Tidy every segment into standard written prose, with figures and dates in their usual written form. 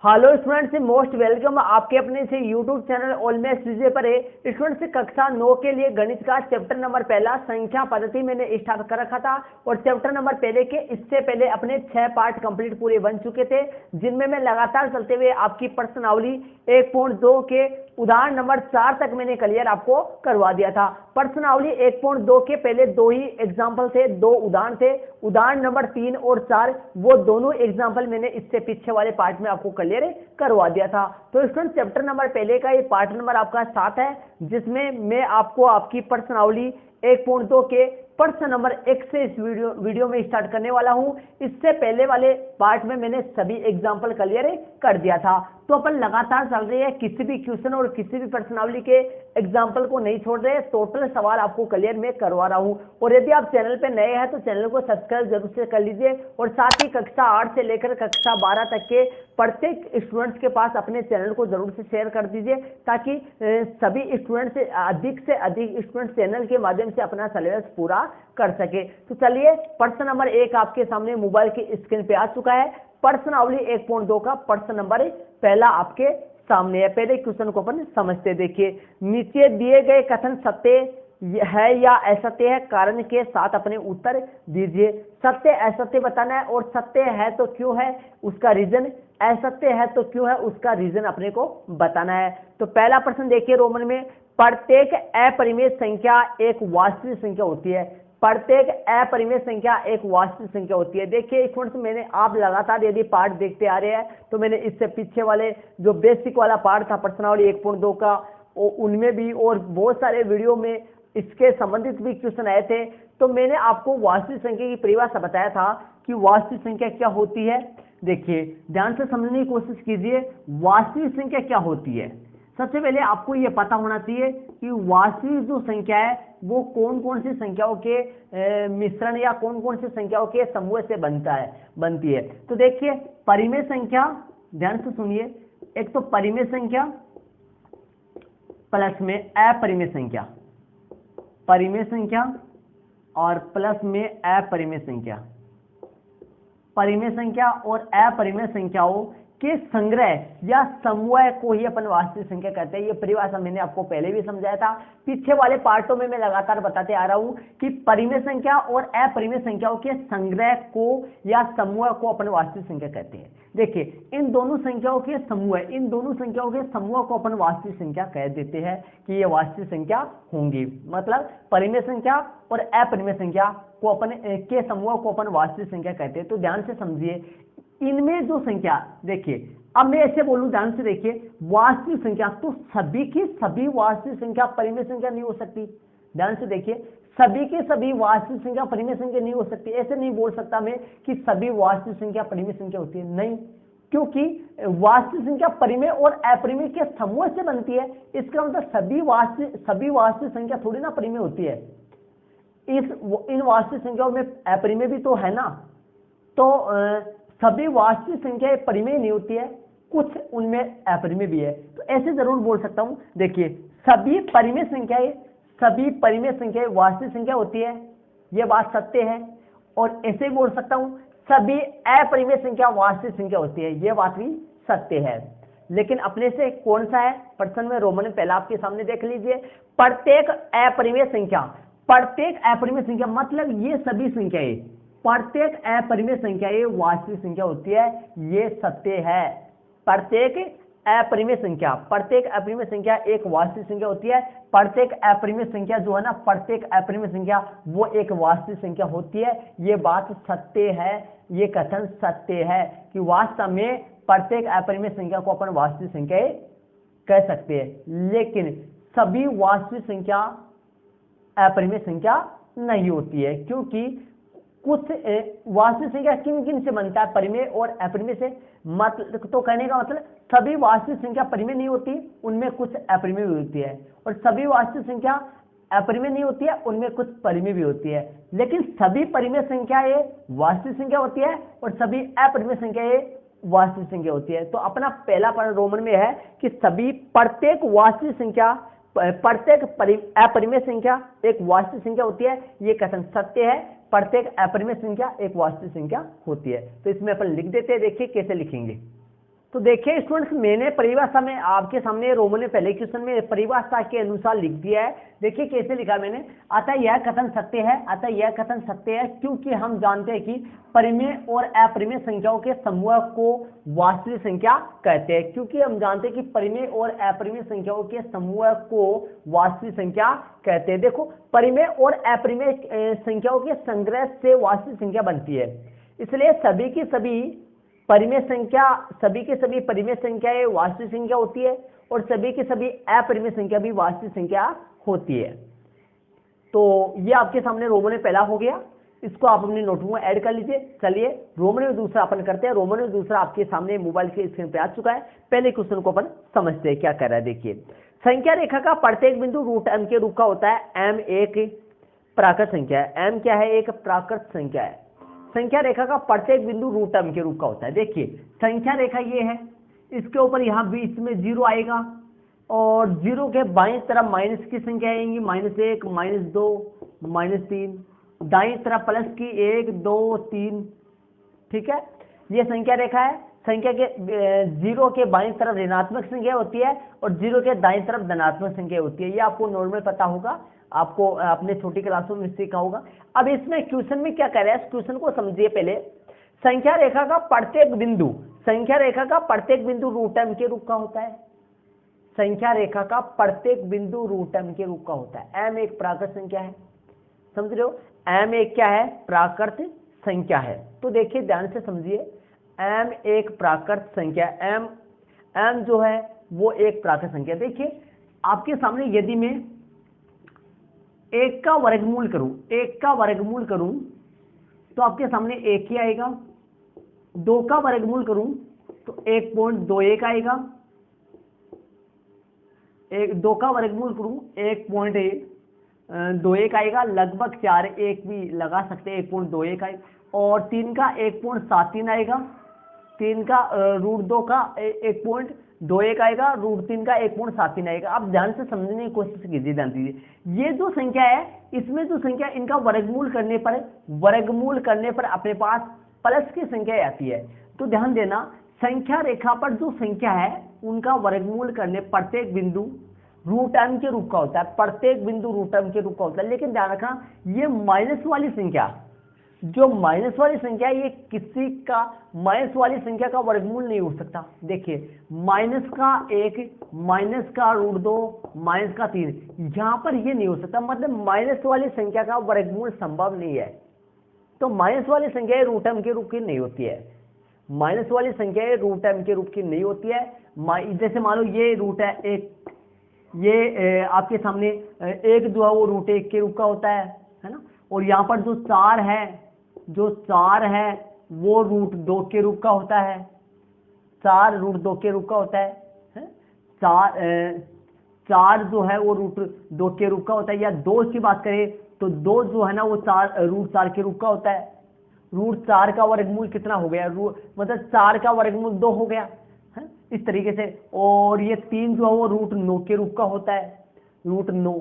Hello students, most welcome आपके अपने से यूट्यूब चैनल ऑलमोस्ट विजय पर है। स्टूडेंट्स, कक्षा 9 के लिए गणित का चैप्टर नंबर पहला संख्या पद्धति मैंने स्टार्ट कर रखा था और चैप्टर नंबर पहले के इससे पहले अपने 6 पार्ट कंप्लीट पूरे बन चुके थे, जिनमें मैं लगातार चलते हुए आपकी प्रश्नावली 1.2 के उदाहरण नंबर 4 तक मैंने क्लियर आपको करवा दिया था। प्रश्नावली 1.2 के पहले 2 ही एग्जाम्पल थे, 2 उदाहरण थे। उदाहरण नंबर 3 और 4 वो दोनों एग्जाम्पल मैंने इससे पीछे वाले पार्ट में आपको क्लियर करवा दिया था। तो स्टूडेंट, चैप्टर नंबर पहले का ये पार्ट नंबर आपका 7 है, जिसमें मैं आपको आपकी प्रश्नावली 1.2 के प्रश्न नंबर 1 से इस वीडियो में स्टार्ट करने वाला हूं। इससे पहले वाले पार्ट में मैंने सभी एग्जाम्पल क्लियर कर दिया था। तो अपन लगातार चल रही है, किसी भी क्वेश्चन और किसी भी प्रश्नावली के एग्जाम्पल को नहीं छोड़ रहे, टोटल सवाल आपको क्लियर में करवा रहा हूं। और यदि आप चैनल पे नए हैं तो चैनल को सब्सक्राइब जरूर से कर लीजिए और साथ ही कक्षा 8 से लेकर कक्षा 12 तक के प्रत्येक स्टूडेंट्स के पास अपने चैनल को जरूर से शेयर कर दीजिए, ताकि सभी स्टूडेंट्स से अधिक स्टूडेंट चैनल के माध्यम से अपना सिलेबस पूरा कर सके। तो चलिए, प्रश्न नंबर 1 आपके सामने मोबाइल की स्क्रीन पे आ चुका है। प्रश्नावली 1.2 का प्रश्न नंबर पहला आपके सामने है। पहले क्वेश्चन को अपन समझते। देखिए, नीचे दिए गए कथन सत्य है या असत्य है, कारण के साथ अपने उत्तर दीजिए। सत्य असत्य बताना है, और सत्य है तो क्यों है उसका रीजन, असत्य है तो क्यों है उसका रीजन अपने को बताना है। तो पहला प्रश्न देखिए, रोमन में, प्रत्येक अपरिमेय संख्या एक वास्तविक संख्या होती है। प्रत्येक अपरिमेय संख्या एक वास्तविक संख्या होती है। देखिए स्टूडेंट्स, मैंने आप लगातार यदि पार्ट देखते आ रहे हैं तो मैंने इससे पीछे वाले जो बेसिक वाला पार्ट था प्रश्नावली 1.2 का, उनमें भी और बहुत सारे वीडियो में इसके संबंधित भी क्वेश्चन आए थे। तो मैंने आपको वास्तविक संख्या की परिभाषा बताया था कि वास्तविक संख्या क्या होती है। देखिए, ध्यान से समझने की कोशिश कीजिए, वास्तविक संख्या क्या होती है। सबसे पहले आपको यह पता होना चाहिए कि वास्तविक जो संख्या है वो कौन कौन सी संख्याओं के मिश्रण या कौन कौन सी संख्याओं के समूह से बनती है। तो देखिए, परिमेय संख्या, ध्यान से सुनिए, एक तो परिमेय संख्या प्लस में अपरिमेय संख्या, परिमेय संख्या और प्लस में अपरिमेय संख्या। परिमेय संख्या और अपरिमेय संख्याओं के संग्रह या समूह को ही अपन वास्तविक संख्या कहते हैं। ये परिभाषा मैंने आपको पहले भी समझाया था। पीछे वाले पार्टों में मैं लगातार बताते आ रहा हूं कि परिमेय संख्या और अपरिमेय संख्याओं के संग्रह को या समूह को अपन वास्तविक संख्या कहते हैं। देखिए, इन दोनों संख्याओं के समूह को अपन वास्तविक संख्या कह देते हैं कि ये वास्तविक संख्या होंगी। मतलब परिमेय संख्या और अपरिमेय संख्या को अपन के समूह को अपन वास्तविक संख्या कहते हैं। तो ध्यान से समझिए, इनमें जो संख्या, देखिए अब मैं ऐसे बोलूं, ध्यान से देखिए, वास्तविक संख्या तो सभी की सभी वास्तविक संख्या परिमेय संख्या नहीं हो सकती। ध्यान से देखिए, सभी की सभी वास्तविक संख्या परिमेय संख्या नहीं हो सकती। ऐसे नहीं बोल सकता मैं कि सभी वास्तविक संख्या परिमेय संख्या होती है, नहीं, क्योंकि वास्तविक संख्या परिमेय और अपरिमेय के समूह से बनती है। इसका मतलब सभी वास्तविक संख्या थोड़ी ना परिमेय होती है। इन वास्तविक संख्याओं में अपरिमेय भी तो है ना। तो सभी वास्तविक संख्याएं परिमेय नहीं होती है, कुछ उनमें अपरिमेय भी है। तो ऐसे जरूर बोल सकता हूं। देखिए, सभी परिमेय संख्याएं वास्तविक संख्या होती है, यह बात सत्य है। और ऐसे बोल सकता हूं, सभी अपरिमेय संख्या वास्तविक संख्या होती है, यह बात भी सत्य है। लेकिन अपने से कौन सा है प्रश्न में, रोमन पहला आपके सामने देख लीजिए। प्रत्येक अपरिमेय संख्या मतलब ये सभी संख्याएं, प्रत्येक अपरिमेय संख्या ये वास्तविक संख्या होती है, ये सत्य है। प्रत्येक अपरिमेय संख्या एक वास्तविक संख्या होती है। प्रत्येक अपरिमेय संख्या जो है ना, प्रत्येक अपरिमेय संख्या वो एक वास्तविक संख्या होती है। ये बात सत्य है, ये कथन सत्य है कि वास्तव में प्रत्येक अपरिमेय संख्या को अपन वास्तविक संख्या कह सकते हैं। लेकिन सभी वास्तविक संख्या अपरिमेय संख्या नहीं होती है, क्योंकि कुछ वास्तविक संख्या किन किन से बनता है, परिमेय और अपरिमेय से। मतलब तो कहने का मतलब, सभी वास्तविक संख्या परिमेय नहीं होती, उनमें कुछ अपरिमेय भी होती है। और सभी वास्तविक संख्या अपरिमेय नहीं होती है, उनमें कुछ परिमेय भी होती है। लेकिन सभी परिमेय संख्या ये वास्तविक संख्या होती है और सभी अपरिमेय संख्या ये वास्तविक संख्या होती है। तो अपना पहला पॉइंट रोमन में है कि सभी प्रत्येक अपरिमेय संख्या एक वास्तविक संख्या होती है, ये कथन सत्य है। प्रत्येक अपरिमेय संख्या एक वास्तविक संख्या होती है। तो इसमें अपन लिख देते हैं, देखिए कैसे लिखेंगे। तो देखिए स्टूडेंट्स, मैंने परिभाषा में आपके सामने रोमन में पहले क्वेश्चन में परिभाषा के अनुसार लिख दिया है। देखिए कैसे लिखा मैंने, अतः यह कथन सत्य है, अतः यह कथन सत्य है क्योंकि हम जानते हैं कि परिमेय और अपरिमेय संख्याओं के समूह को वास्तविक संख्या कहते हैं। क्योंकि हम जानते हैं कि परिमेय और अपरिमेय संख्याओं के समूह को वास्तविक संख्या कहते हैं। देखो, परिमेय और अपरिमेय संख्याओं के संग्रह से वास्तविक संख्या बनती है, इसलिए सभी की सभी परिमेय संख्याएं वास्तविक संख्या होती है और सभी की सभी अपरिमेय संख्या भी वास्तविक संख्या होती है। तो ये आपके सामने रोमन में पहला हो गया, इसको आप अपने नोटबुक में ऐड कर लीजिए। चलिए रोमन में दूसरा अपन करते हैं। रोमन में दूसरा आपके सामने मोबाइल के स्क्रीन पे आ चुका है। पहले क्वेश्चन को अपन समझते हैं क्या कर रहा है। देखिए, संख्या रेखा का प्रत्येक बिंदु रूट m के रूप का होता है। m एक प्राकृत संख्या है। m क्या है? एक प्राकृत संख्या है। संख्या रेखा का प्रत्येक बिंदु रूट m के रूप का होता है। देखिए, संख्या रेखा ये है, इसके ऊपर यहाँ बीच में 0 आएगा और 0 के बाईं तरफ माइनस की संख्या आएंगी, -1, -2, -3, दाईं तरफ प्लस की 1, 2, 3। ठीक है, ये संख्या रेखा है। संख्या के 0 के बाईं तरफ ऋणात्मक संख्या होती है और 0 के दाईं तरफ धनात्मक संख्या होती है। ये आपको नॉर्मल पता होगा, आपको अपने छोटी क्लासों में सीखा होगा। अब इसमें क्वेश्चन में क्या कर रहा है, क्वेश्चन को समझिए पहले। संख्या रेखा का प्रत्येक बिंदु रूट m के रूप का होता है। संख्या रेखा का प्रत्येक बिंदु रूट m के रूप का होता है। m एक प्राकृत संख्या है, समझ रहे हो? m एक क्या है? प्राकृत संख्या है। तो देखिए ध्यान से समझिए, m एक प्राकृत संख्या, m जो है वो एक प्राकृत संख्या। देखिए आपके सामने यदि मैं 1 का वर्गमूल करूं तो आपके सामने 1 ही आएगा। 2 का वर्गमूल करूं तो 1.21 आएगा। 2 का वर्गमूल करूं 1.21 आएगा, लगभग 4 1 भी लगा सकते हैं, 1.21 आएगा। और 3 का 1.73 आएगा। 3 का √2 का 1.21 आएगा, √3 का 1.73 आएगा। आप ध्यान से समझने की कोशिश कीजिए, ध्यान दीजिए। ये जो संख्या है, इसमें जो संख्या, इनका वर्गमूल करने पर अपने पास प्लस की संख्या आती है। तो ध्यान देना, संख्या रेखा पर जो संख्या है उनका वर्गमूल करने प्रत्येक बिंदु रूट m के रूप का होता है। प्रत्येक बिंदु रूट m के रूप का होता है। लेकिन ध्यान रखना, ये माइनस वाली संख्या, जो माइनस वाली संख्या, ये किसी का माइनस वाली संख्या का वर्गमूल नहीं हो सकता। देखिए, माइनस का 1, माइनस का √2, माइनस का 3, यहां पर ये नहीं हो सकता। मतलब माइनस वाली संख्या का वर्गमूल संभव नहीं है। तो माइनस वाली संख्या रूट m के रूप की नहीं होती है। माइनस वाली संख्या रूट m के रूप की नहीं होती है। जैसे मान लो ये रूट है 1, ये आपके सामने 1 जो है वो √1 के रूप का होता है ना। और यहाँ पर जो 4 है वो √2 के रूप का होता है। 4 √2 के रूप का होता है। 4 जो है वो √2 के रूप का होता है। या 2 की बात करें तो 2 जो है ना वो √4 के रूप का होता है। √4 का वर्गमूल कितना हो गया? मतलब 4 का वर्गमूल 2 हो गया है, इस तरीके से। और ये 3 जो है वो √9 के रूप का होता है, √9।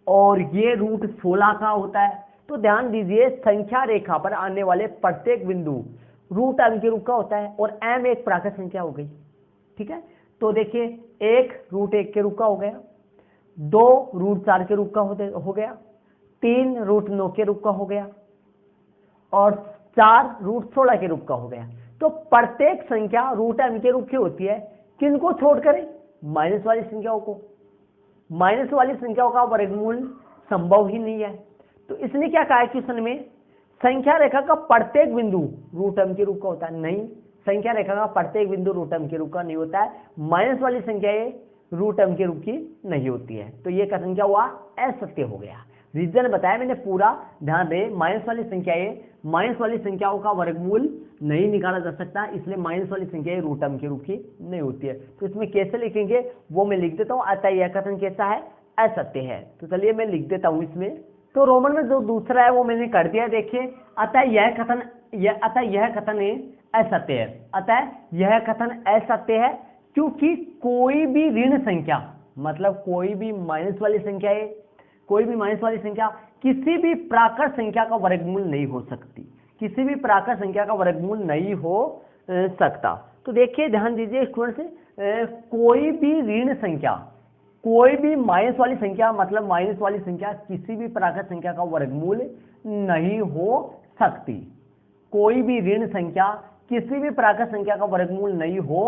और ये √16 का होता है। तो ध्यान दीजिए, संख्या रेखा पर आने वाले प्रत्येक बिंदु रूट m के रूप का होता है। और m एक प्राकृत संख्या हो गई। ठीक है, तो देखिए 1 √1 के रूप का हो गया, 2 √4 के रूप का हो गया, 3 √9 के रूप का हो गया और 4 √16 के रूप का हो गया। तो प्रत्येक संख्या रूट m के रूप की होती है। किनको छोड़कर? माइनस वाली संख्याओं को। माइनस वाली संख्याओं का वर्गमूल संभव ही नहीं है। तो इसने क्या कहा है क्वेश्चन में, संख्या रेखा का प्रत्येक बिंदु रूट m के रूप का होता है। नहीं, संख्या रेखा का प्रत्येक बिंदु रूट m के रूप का नहीं होता है। माइनस वाली संख्याएं रूट m के रूप की नहीं होती है। तो ये कथन क्या हुआ? असत्य हो गया। रीजन बताया मैंने पूरा, ध्यान दे। माइनस वाली संख्याओं का वर्गमूल नहीं निकाला जा सकता, इसलिए माइनस वाली संख्याएं रूट m के रूप की नहीं होती है। तो इसमें कैसे लिखेंगे वो मैं लिख देता हूं। अतः यह कथन कैसा है? असत्य है। तो चलिए मैं लिख देता हूं इसमें। तो रोमन में जो दूसरा है वो मैंने कर दिया। देखिए, अतः यह कथन असत्य है। अतः यह कथन असत्य है क्योंकि कोई भी ऋण संख्या, मतलब कोई भी माइनस वाली संख्या है, कोई भी माइनस वाली संख्या किसी भी प्राकृत संख्या का वर्गमूल नहीं हो सकती। किसी भी प्राकृत संख्या का वर्गमूल नहीं हो सकता। तो देखिए ध्यान दीजिए स्टूडेंट्स, कोई भी ऋण संख्या, कोई भी माइनस वाली संख्या, मतलब माइनस वाली संख्या किसी भी प्राकृत संख्या का वर्गमूल नहीं हो सकती। कोई भी ऋण संख्या किसी भी प्राकृत संख्या का वर्गमूल नहीं हो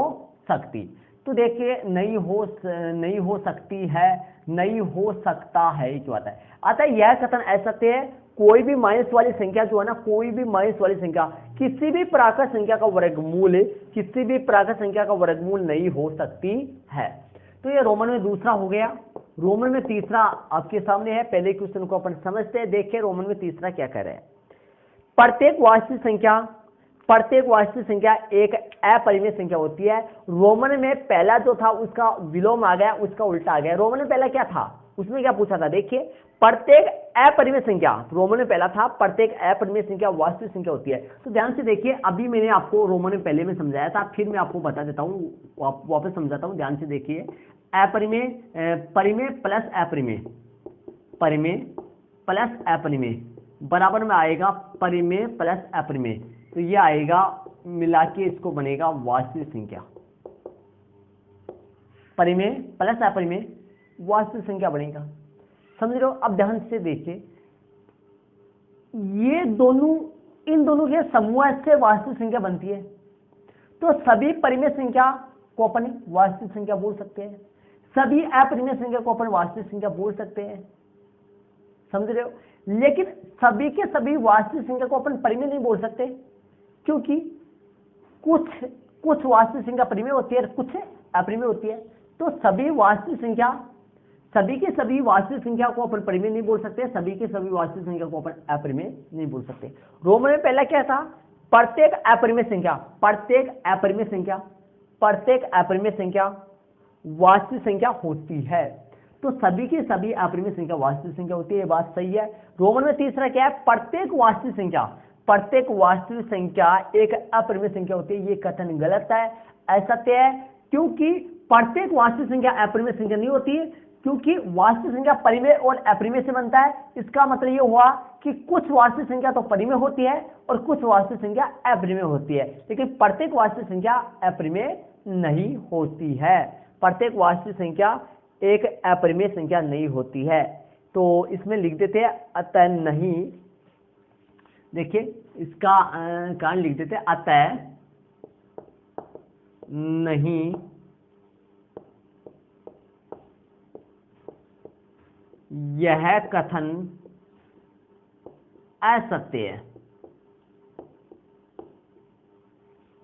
सकती। तो देखिए नहीं हो सकती है, नहीं हो सकता है, क्या आता है। अतः यह कथन असत्य है, कोई भी माइनस वाली संख्या जो है ना, कोई भी माइनस वाली संख्या किसी भी प्राकृत संख्या का वर्गमूल, किसी भी प्राकृत संख्या का वर्गमूल नहीं हो सकती है। तो ये रोमन में दूसरा हो गया। रोमन में तीसरा आपके सामने है, पहले क्वेश्चन को अपन समझते हैं। देखिए रोमन में तीसरा क्या कह रहे हैं। प्रत्येक वास्तविक संख्या एक अपरिमेय संख्या होती है। रोमन में पहला जो था उसका विलोम आ गया, उसका उल्टा आ गया। रोमन में पहला क्या था, उसमें क्या पूछा था, देखिए प्रत्येक अपरिमेय संख्या, रोमन में पहला था प्रत्येक अपरिमेय संख्या वास्तविक संख्या होती है। तो ध्यान से देखिए, अभी मैंने आपको रोमन में पहले में समझाया था, फिर मैं आपको बता देता हूं, वापस समझाता हूं। ध्यान से देखिए, अपरिमेय, परिमेय प्लस अपरिमेय, परिमेय प्लस अपरिमेय बराबर में आएगा परिमेय प्लस अपरिमेय। तो ये आएगा मिला के, इसको बनेगा वास्तविक संख्या। परिमेय प्लस अपरिमेय वास्तविक संख्या बनेगा, समझ रहे हो। अब ध्यान से देखिए, ये दोनों, इन दोनों के समूह से वास्तविक संख्या बनती है। तो सभी परिमेय संख्या को अपन वास्तविक संख्या बोल सकते हैं, सभी अपरिमेय संख्या को अपन वास्तविक संख्या बोल सकते हैं, समझ रहे हो। लेकिन सभी के सभी वास्तविक संख्या को अपन परिमेय नहीं बोल सकते, क्योंकि कुछ वास्तविक संख्या परिमेय होती है, कुछ अपरिमेय होती है। तो सभी वास्तविक संख्या, सभी के सभी वास्तविक संख्या को अपन परिमेय नहीं बोल सकते, सभी के सभी वास्तविक संख्या को अपन अपरिमेय नहीं बोल सकते। रोमन में पहला क्या था, प्रत्येक अपरिमेय संख्या, प्रत्येक अपरिमेय संख्या, प्रत्येक अपरिमेय संख्या वास्तविक संख्या होती है। तो सभी की सभी अपरिमेय संख्या वास्तविक संख्या होती है, ये बात सही है। रोमन में तीसरा क्या है, प्रत्येक वास्तविक संख्या, प्रत्येक वास्तविक संख्या एक अपरिमेय संख्या होती है। ये कथन गलत है, असत्य है, क्योंकि प्रत्येक वास्तविक संख्या अपरिमेय संख्या नहीं होती है, क्योंकि वास्तविक संख्या परिमेय और अपरिमेय से बनता है। इसका मतलब ये हुआ कि कुछ वास्तविक संख्या तो परिमेय होती है और कुछ वास्तविक संख्या अपरिमेय होती है, लेकिन प्रत्येक वास्तविक संख्या अपरिमेय नहीं होती है। प्रत्येक वास्तविक संख्या एक अपरिमेय संख्या नहीं होती है। तो इसमें लिख देते हैं अतः नहीं, देखिए इसका कारण लिख देते हैं, अतः नहीं यह कथन असत्य है।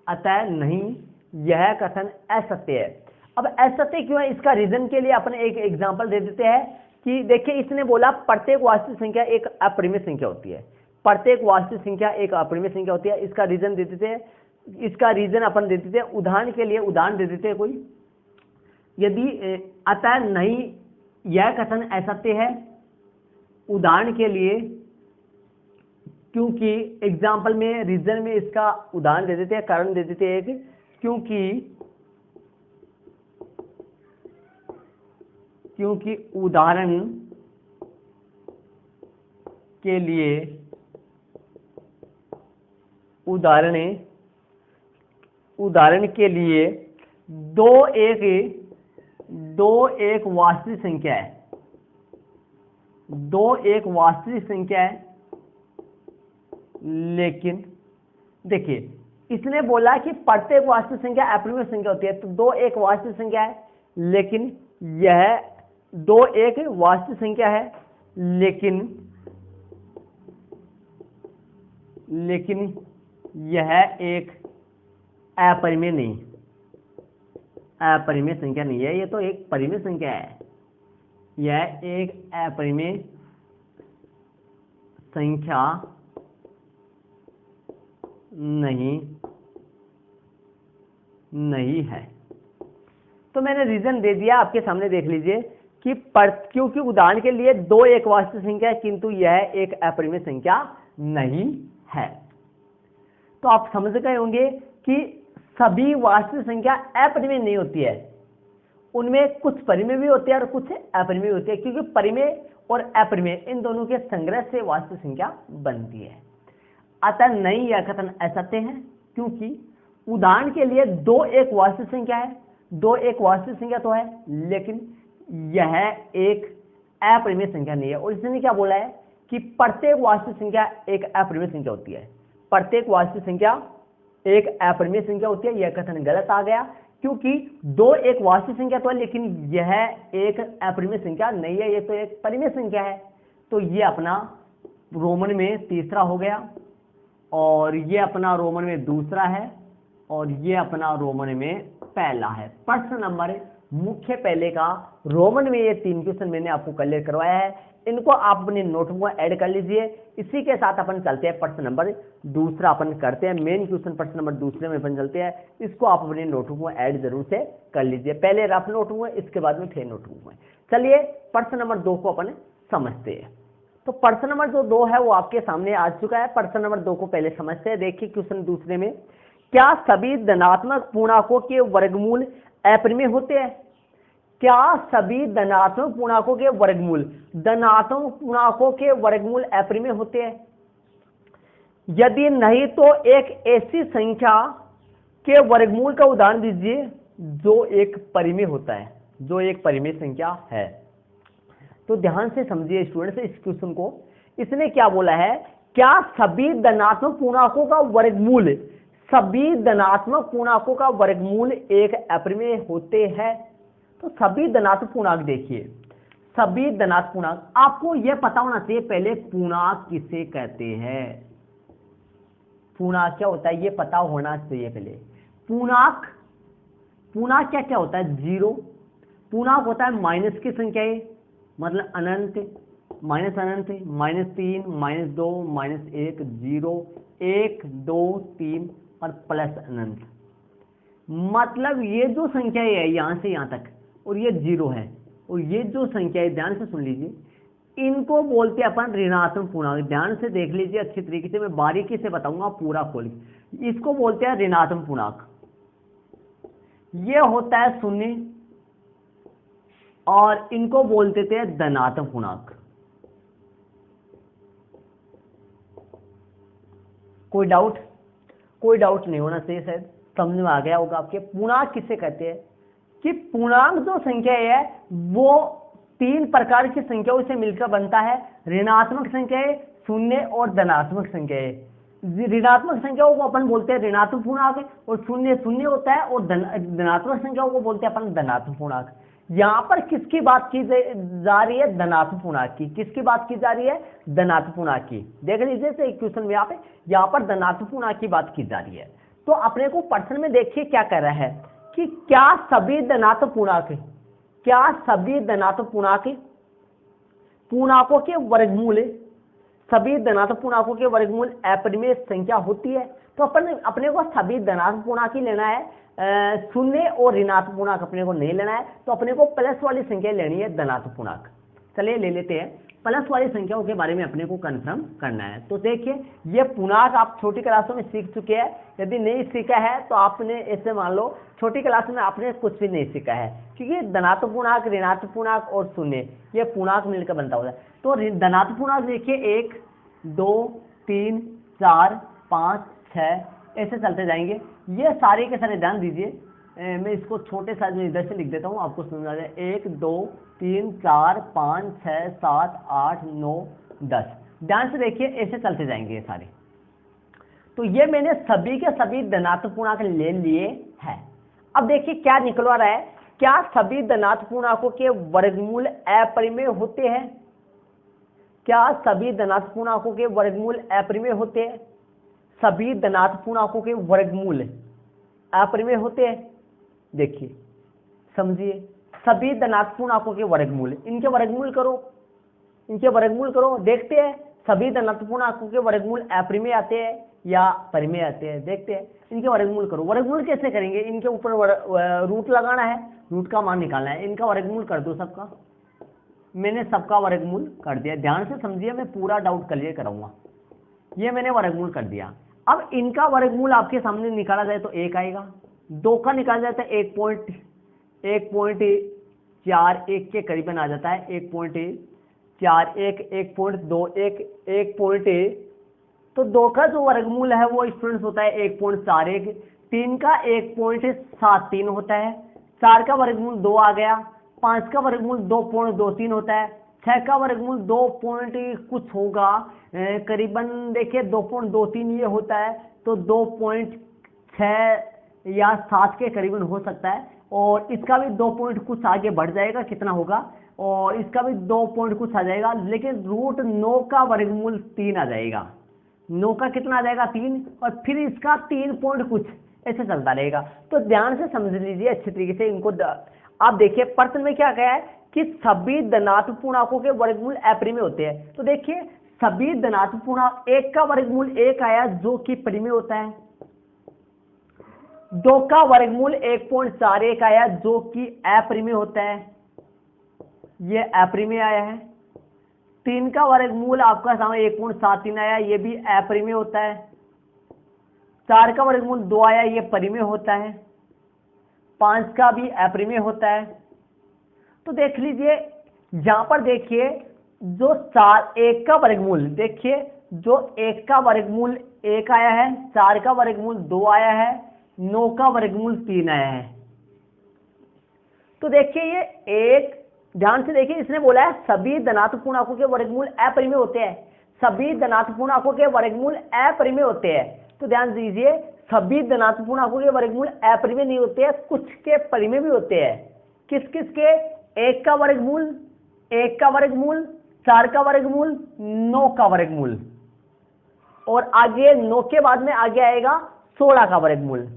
अतः नहीं यह कथन असत्य है। अब असत्य क्यों है, इसका रीजन के लिए अपन एक एग्जांपल दे देते हैं कि देखिए इसने बोला प्रत्येक वास्तविक संख्या एक अपरिमेय संख्या होती है, प्रत्येक वास्तविक संख्या एक अपरिमेय संख्या होती है। इसका रीजन दे देते हैं, इसका रीजन अपन दे देते हैं। उदाहरण के लिए उदाहरण दे देते हैं कोई, यदि अतः नहीं यह कथन असत्य है, उदाहरण के लिए, क्योंकि एग्जाम्पल में रीजन में इसका उदाहरण दे देते हैं, कारण दे देते हैं एक, क्योंकि उदाहरण के लिए, उदाहरण के लिए दो एक वास्तविक संख्या है, दो एक वास्तविक संख्या है, लेकिन देखिए इसने बोला कि प्रत्येक वास्तविक संख्या अपरिमेय संख्या होती है। तो दो एक वास्तविक संख्या है, लेकिन यह दो एक वास्तविक संख्या है, लेकिन यह एक अपरिमेय नहीं, अपरिमेय संख्या नहीं है, ये तो एक परिमेय संख्या है। यह एक अपरिमेय संख्या नहीं है। तो मैंने रीजन दे दिया, आपके सामने देख लीजिए कि क्योंकि उदाहरण के लिए दो एक वास्तविक संख्या है, किंतु यह एक अपरिमेय संख्या नहीं है। तो आप समझ गए होंगे कि सभी वास्तविक संख्या अपरिमेय नहीं होती है, उनमें कुछ परिमेय भी होते हैं और कुछ अपरिमेय होते हैं, क्योंकि परिमेय और अपरिमेय इन दोनों के संग्रह से वास्तविक संख्या बनती है। अतः नहीं यह कथन असत्य है, क्योंकि उदाहरण के लिए 2 एक वास्तविक संख्या है, 2 एक वास्तविक संख्या तो है, लेकिन यह एक अपरिमेय संख्या नहीं है। और इसने क्या बोला है कि प्रत्येक वास्तविक संख्या एक अपरिमेय संख्या होती है, प्रत्येक वास्तविक संख्या एक अपरिमेय संख्या होती है। यह कथन गलत आ गया, क्योंकि 2 एक वास्तविक संख्या तो है, लेकिन यह एक अपरिमेय संख्या नहीं है, यह तो एक परिमेय संख्या है। तो ये अपना रोमन में तीसरा हो गया, और ये अपना रोमन में दूसरा है, और ये अपना रोमन में पहला है। प्रश्न नंबर मुख्य पहले का रोमन में ये 3 क्वेश्चन मैंने आपको क्लियर करवाया है, इनको आप अपने नोटबुक में ऐड कर लीजिए। इसी के साथ अपन चलते हैं प्रश्न नंबर दूसरा अपन करते हैं, मेन क्वेश्चन प्रश्न नंबर दूसरे में अपन चलते हैं। इसको आप अपने नोटबुक में ऐड जरूर से कर लीजिए, पहले रफ नोटबुक में, इसके बाद में फिर नोटबुक में। चलिए प्रश्न नंबर 2 को अपन समझते हैं। तो प्रश्न नंबर जो 2 है वो आपके सामने आ चुका है। प्रश्न नंबर 2 को पहले समझते हैं। देखिए क्वेश्चन दूसरे में, क्या सभी धनात्मक पूर्णांकों के वर्गमूल अपरिमेय होते हैं? क्या सभी धनात्मक पूर्णांकों के वर्गमूल, धनात्मक पूर्णांकों के वर्गमूल अपरिमेय होते हैं? यदि नहीं तो एक ऐसी संख्या के वर्गमूल का उदाहरण दीजिए जो एक परिमेय होता है, जो एक परिमेय संख्या है। तो ध्यान से समझिए स्टूडेंट्स इस क्वेश्चन को। इसने क्या बोला है, क्या सभी धनात्मक पूर्णांकों का वर्गमूल, सभी धनात्मक पूर्णांकों का वर्गमूल एक अपरिमेय होते हैं? तो सभी धनात्मक पूर्णांक, देखिए सभी धनात्मक पूर्णांक, आपको यह पता होना चाहिए पहले पूर्णांक किसे कहते हैं, पूर्णांक क्या होता है ये पता होना चाहिए पहले। पूर्णांक, पूर्णांक क्या क्या होता है? 0 पूर्णांक होता है माइनस की संख्याएं, मतलब अनंत, माइनस अनंत, -3, -2, -1, 0, 1, 2, 3 और प्लस अनंत। मतलब ये जो संख्या है यहां से यहां तक, और ये 0 है, और ये जो संख्या है ध्यान से सुन लीजिए, इनको बोलते हैं अपन ऋणात्मक पूर्णांक। ध्यान से देख लीजिए अच्छी तरीके से, मैं बारीकी से बताऊंगा पूरा खोल। इसको बोलते हैं ऋणात्मक पूर्णांक। ये होता है 0, और इनको बोलते थे धनात्मक पूर्णांक। कोई डाउट? कोई डाउट नहीं होना चाहिए, शायद समझ में आ गया होगा आपके। पूर्णांक किसे कहते हैं कि पूर्णांक जो संख्या है वो 3 प्रकार की संख्याओं से मिलकर बनता है। ऋणात्मक संख्या, 0 और धनात्मक संख्या। ऋणात्मक संख्याओं को अपन बोलते हैं ऋणात्मक पूर्णांक, और 0 0 होता है, और धनात्मक संख्याओं को बोलते हैं अपन धनात्मक पूर्णांक। यहां पर किसकी बात की जा रही है? धनात्मक पूर्णांक की। किसकी बात की जा रही है? धनात्मक पूर्णांक की। देख लीजिए क्वेश्चन में यहाँ पर धनात्मक पूर्णांक की बात की जा रही है। तो अपने को प्रश्न में देखिए क्या कर रहा है कि क्या सभी धनात्मक पूर्णांक, क्या सभी धनात्मक पूर्णांक पूर्णांकों के वर्गमूल, सभी धनात्मक पूर्णांकों के वर्गमूल अपरिमेय संख्या होती है? तो अपने को सभी धनात्मक पूर्णांक ही लेना है, 0 और ऋणात्मक पूर्णांक अपने को नहीं लेना है। तो अपने को प्लस वाली संख्या लेनी है, धनात्मक पूर्णांक। चलिए ले लेते हैं, प्लस वाली संख्याओं के बारे में अपने को कंफर्म करना है। तो देखिए ये पूर्णांक आप छोटी क्लासों में सीख चुके हैं, यदि नहीं सीखा है तो आपने ऐसे मान लो छोटी क्लास में आपने कुछ भी नहीं सीखा है, क्योंकि धनात्मक पूर्णांक, ऋणात्मक पूर्णांक और 0 ये पूर्णांक मिलकर बनता होता है। तो धनात्मक पूर्णांक देखिए 1, 2, 3, 4, 5, 6 ऐसे चलते जाएंगे। ये सारे के सारे ध्यान दीजिए, मैं इसको छोटे साइज में इधर से लिख देता हूँ, आपको समझ आ जाए। 1, 2, 3, 4, 5, 6, 7, 8, 9, 10। ध्यान से देखिए ऐसे चलते जाएंगे ये सारे। तो ये मैंने सभी के सभी धनात्मक पूर्णांक ले लिए हैं। अब देखिए क्या निकलवा रहा है, क्या सभी धनात्मक पूर्णांकों के वर्गमूल अपरिमेय होते हैं? क्या सभी धनात्मक पूर्णांकों के वर्गमूल अपरिमेय होते हैं? सभी धनात्मक पूर्णांकों के वर्गमूल अपरिमेय होते हैं? देखिए समझिए, सभी धनात्मक पूर्णांकों के वर्गमूल, इनके वर्गमूल करो, इनके वर्गमूल करो, देखते हैं सभी धनात्मक पूर्णांकों के वर्गमूल अपरिमेय आते हैं या परिमेय आते हैं। देखते हैं इनके वर्गमूल करो। वर्गमूल कैसे करेंगे? इनके ऊपर रूट लगाना है, रूट का मान निकालना है। इनका वर्गमूल कर दो सबका। मैंने सबका वर्गमूल कर दिया, ध्यान से समझिए, मैं पूरा डाउट क्लियर कराऊंगा। ये मैंने वर्गमूल कर दिया। अब इनका वर्गमूल आपके सामने निकाला जाए तो 1 आएगा, 2 का निकाला जाता है 1.41 के करीबन आ जाता है, 1.41, 1.21, 1. तो 2 का जो वर्गमूल है वो स्टूडेंट्स होता है 1.41। 3 का 1.73 होता है, 4 का वर्गमूल 2 आ गया, 5 का वर्गमूल 2.23 होता है, 6 का वर्गमूल 2 पॉइंट कुछ होगा, करीबन देखिए 2.23 ये होता है, तो 2.6 या 7 के करीबन हो सकता है, और इसका भी 2 पॉइंट कुछ आगे बढ़ जाएगा, कितना होगा, और इसका भी 2 पॉइंट कुछ आ जाएगा, लेकिन रूट 9 का वर्गमूल 3 आ जाएगा। 9 का कितना आ जाएगा 3, और फिर इसका 3 पॉइंट कुछ, ऐसे चलता रहेगा। तो ध्यान से समझ लीजिए अच्छी तरीके से इनको। आप देखिए प्रश्न में क्या कहा है कि सभी धनात्मक पूर्णांकों के वर्गमूल अपरिमेय होते हैं। तो देखिए सभी धनात्मक पूर्णांक, 1 का वर्गमूल 1 आया जो कि परिमेय होता है, 2 का वर्गमूल 1.41 आया जो कि अपरिमेय होता है, ये अपरिमेय आया है। 3 का वर्गमूल आपका सामने 1.73 आया, ये भी अपरिमेय होता है। 4 का वर्गमूल 2 आया, ये परिमेय होता है। 5 का भी अपरिमेय होता है। तो देख लीजिए यहां पर देखिए जो 1 का वर्गमूल, देखिए जो 1 का वर्गमूल 1 आया है, 4 का वर्गमूल 2 आया है, 9 का वर्गमूल 3 आया है। तो देखिए ये एक, ध्यान से देखिए इसने बोला है सभी धनात्मक पूर्णांकों के वर्गमूल अपरिमेय होते हैं, सभी धनात्मक पूर्णांकों के वर्गमूल अपरिमेय होते हैं। तो ध्यान दीजिए सभी धनात्मक पूर्णांकों के वर्गमूल अपरिमेय नहीं होते हैं, कुछ के परिमेय भी होते हैं। किस किस के? 1 का वर्गमूल, 1 का वर्गमूल, 4 का वर्गमूल, 9 का वर्गमूल, और आगे 9 के बाद में आगे आएगा 16 का वर्गमूल,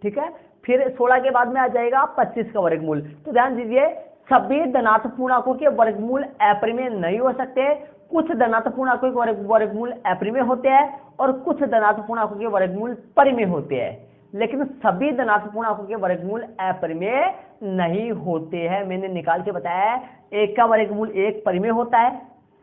ठीक है। फिर 16 के बाद में आ जाएगा 25 का वर्गमूल। तो ध्यान दीजिए सभी धनात्मक पूर्णांकों के वर्गमूल अपरिमेय नहीं हो सकते, कुछ धनात्मक पूर्णांकों के वर्गमूल अपरिमेय होते हैं और कुछ धनात्मक पूर्णांकों के वर्गमूल परिमेय होते हैं, लेकिन सभी धनात्मक पूर्णांकों के वर्गमूल अपरिमेय नहीं होते हैं। मैंने निकाल के बताया है 1 का वर्गमूल 1 परिमेय होता है,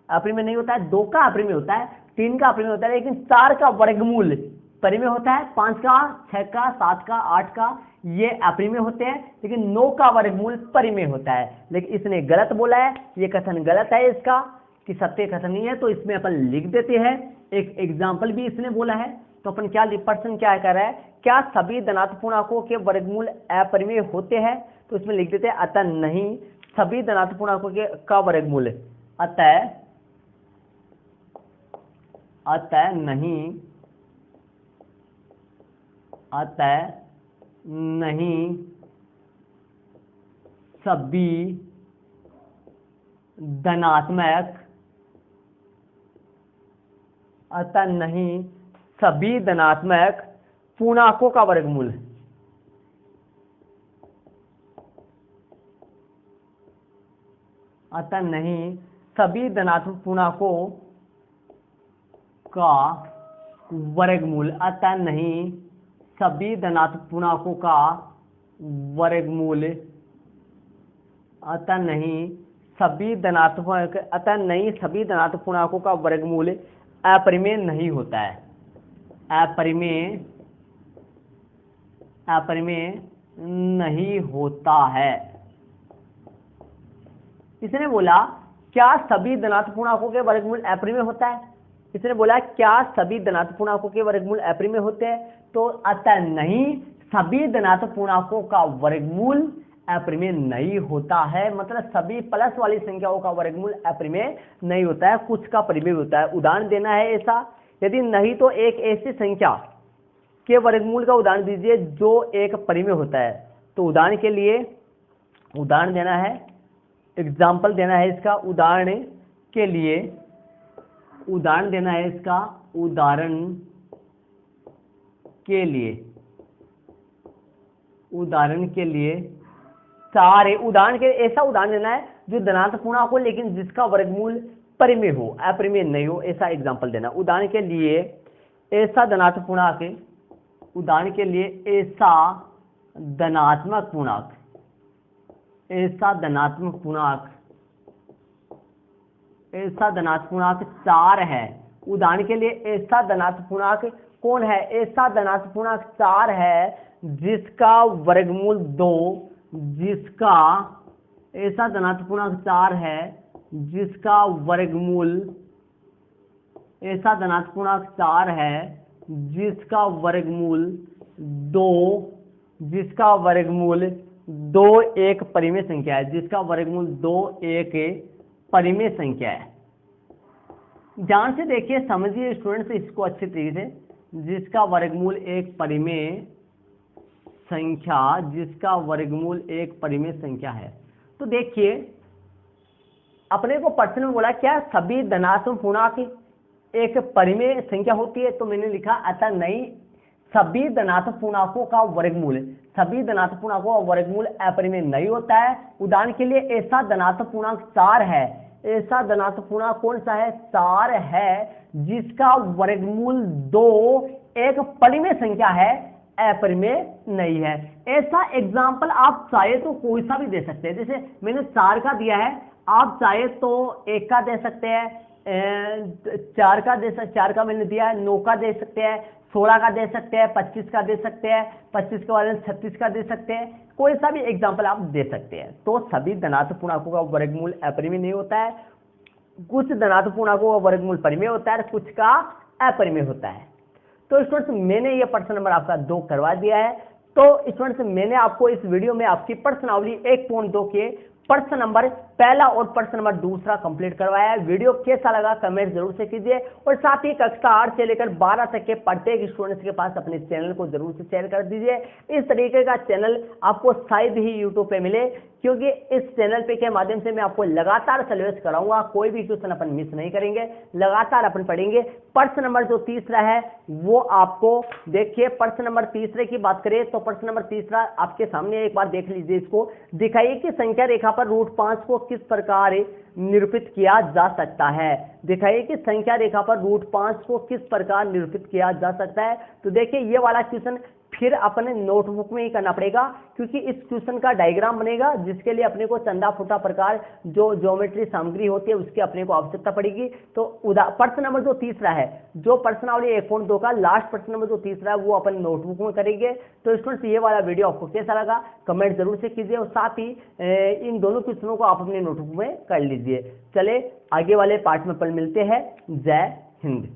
अपरिमेय नहीं होता है, 2 का अपरिमेय होता है, 3 का अपरिमेय होता है, लेकिन 4 का वर्गमूल परिमेय होता है, 5 का, 6 का, 7 का, 8 का, ये अपरिमेय होते हैं, लेकिन 9 का वर्गमूल परिमेय होता है। लेकिन इसने गलत बोला है, ये कथन गलत है इसका, कि सत्य कथन नहीं है, तो इसमें अपन लिख देते हैं। एक एग्जाम्पल भी इसने बोला है, तो अपन क्या प्रश्न क्या कर रहा है, क्या सभी धनात्मक पूर्णांकों के वर्गमूल अपरिमेय होते हैं? तो इसमें लिख देते हैं अतः नहीं सभी धनात्मक पूर्णांकों के का वर्गमूल, अतः नहीं सभी धनात्मक, अतः नहीं सभी धनात्मक पूर्णांकों का वर्गमूल, अतः नहीं सभी धनात्मक पूर्णांकों का वर्गमूल, अतः नहीं सभी धनात्मक पूर्णांकों का वर्गमूल, अतः नहीं सभी धनात्मक, अतः नहीं सभी धनात्मक पूर्णांकों का वर्गमूल अपरिमेय नहीं होता है, अपरिमेय नहीं होता है। इसने बोला क्या सभी धनात्मक पूर्णांकों के वर्गमूल अपरिमेय होता है? इसने बोला क्या सभी धनात्मक पूर्णांकों के वर्गमूल अपरिमेय होते हैं? तो अतः नहीं सभी धनात्मक पूर्णांकों का वर्गमूल अपरिमेय नहीं होता है, मतलब सभी प्लस वाली संख्याओं का वर्गमूल अपरिमेय नहीं होता है, कुछ का परिमेय होता है। उदाहरण देना है ऐसा, यदि नहीं तो एक ऐसी संख्या के वर्गमूल का उदाहरण दीजिए जो एक परिमेय होता है। तो उदाहरण के लिए उदाहरण देना है, एग्जाम्पल देना है इसका, उदाहरण के लिए उदाहरण देना है इसका, उदाहरण के लिए 4 उदाहरण के ऐसा उदाहरण देना है जो धनात्मक पूर्णांक हो लेकिन जिसका वर्गमूल परिमेय हो, अपरिमेय नहीं हो, ऐसा एग्जाम्पल देना। उदाहरण के लिए ऐसा धनात्मक पूर्णांक, उदाहरण के लिए ऐसा धनात्मक पूर्णांक, ऐसा धनात्मक पूर्णांक 4 है। उदाहरण के लिए ऐसा धनात्मक पूर्णांक कौन है? ऐसा धनात्मक पूर्णांक 4 है जिसका वर्गमूल 2, जिसका ऐसा धनात्मक पूर्णांक 4 है जिसका वर्गमूल, ऐसा धनात्मक पूर्णांक 4 है जिसका वर्गमूल 2 एक परिमेय संख्या है, जिसका वर्गमूल 2 एक परिमेय संख्या है। ध्यान से देखिए, समझिए स्टूडेंट्स इसको अच्छी तरीके से, जिसका वर्गमूल एक परिमेय संख्या, जिसका वर्गमूल एक परिमेय संख्या है। तो देखिए अपने को प्रश्न में बोला क्या सभी धनात्मक पूर्णांक एक परिमेय संख्या होती है, तो मैंने लिखा अतः नहीं, सभी धनात्मक पूर्णांकों का वर्गमूल, सभी धनात्मक पूर्णांकों का वर्गमूल अपरिमेय नहीं होता है। उदाहरण के लिए ऐसा धनात्मक पूर्णांक 4 है, ऐसा धनात्मक पूर्णांक कौन सा है, 4 है, जिसका वर्गमूल 2 एक परिमेय संख्या है, अपरिमेय नहीं है। ऐसा एग्जाम्पल आप चाहे तो कोई सा भी दे सकते हैं, जैसे मैंने 4 का दिया है, आप चाहे तो 1 का दे सकते हैं, 4 का मैंने दिया है, 9 का दे सकते हैं, 16 का दे सकते हैं, 25 का दे सकते हैं, 25 के बाद 36 का दे सकते हैं, कोई सा भी एग्जाम्पल आप दे सकते हैं। तो सभी धनात्मक पूर्णांकों का वर्गमूल अपरिमेय नहीं होता है, कुछ धनात्मक पूर्णांकों का वर्गमूल परिमेय होता है, कुछ का अपरिमेय होता है। तो स्टूडेंट्स मैंने ये प्रश्न नंबर आपका 2 करवा दिया है। तो स्टूडेंट्स मैंने आपको इस वीडियो में आपकी प्रश्नावली 1.2 के प्रश्न नंबर पहला और प्रश्न नंबर दूसरा कंप्लीट करवाया है। वीडियो कैसा लगा कमेंट जरूर से कीजिए, और साथ ही कक्षा 8 से लेकर 12 तक के प्रत्येक स्टूडेंट्स के पास अपने चैनल को जरूर से शेयर कर दीजिए। इस तरीके का चैनल आपको शायद ही यूट्यूब पे मिले, क्योंकि इस चैनल पे के माध्यम से मैं आपको लगातार सिलेबस कराऊंगा, कोई भी क्वेश्चन अपन मिस नहीं करेंगे, लगातार अपन पढ़ेंगे। प्रश्न नंबर जो तीसरा है वो आपको देखिए, प्रश्न नंबर तीसरे की बात करें तो प्रश्न नंबर तीसरा आपके सामने एक बार देख लीजिए। इसको दिखाइए कि संख्या रेखा पर √5 को किस प्रकार निरूपित किया जा सकता है। दिखाइए कि संख्या रेखा पर √5 को किस प्रकार निरूपित किया जा सकता है। तो देखिए ये वाला क्वेश्चन फिर अपने नोटबुक में ही करना पड़ेगा, क्योंकि इस क्वेश्चन का डायग्राम बनेगा, जिसके लिए अपने को चंदा फुटा प्रकार जो ज्योमेट्री सामग्री होती है उसकी अपने को आवश्यकता पड़ेगी। तो प्रश्न नंबर जो तीसरा है, जो प्रश्नावली 1.2 का लास्ट प्रश्न नंबर जो तीसरा है वो अपन नोटबुक में करेंगे। तो स्टूडेंट्स ये वाला वीडियो आपको कैसा लगा कमेंट जरूर से कीजिए, और साथ ही इन दोनों क्वेश्चनों को आप अपने नोटबुक में कर लीजिए। चले आगे वाले पार्ट में मिलते हैं। जय हिंद।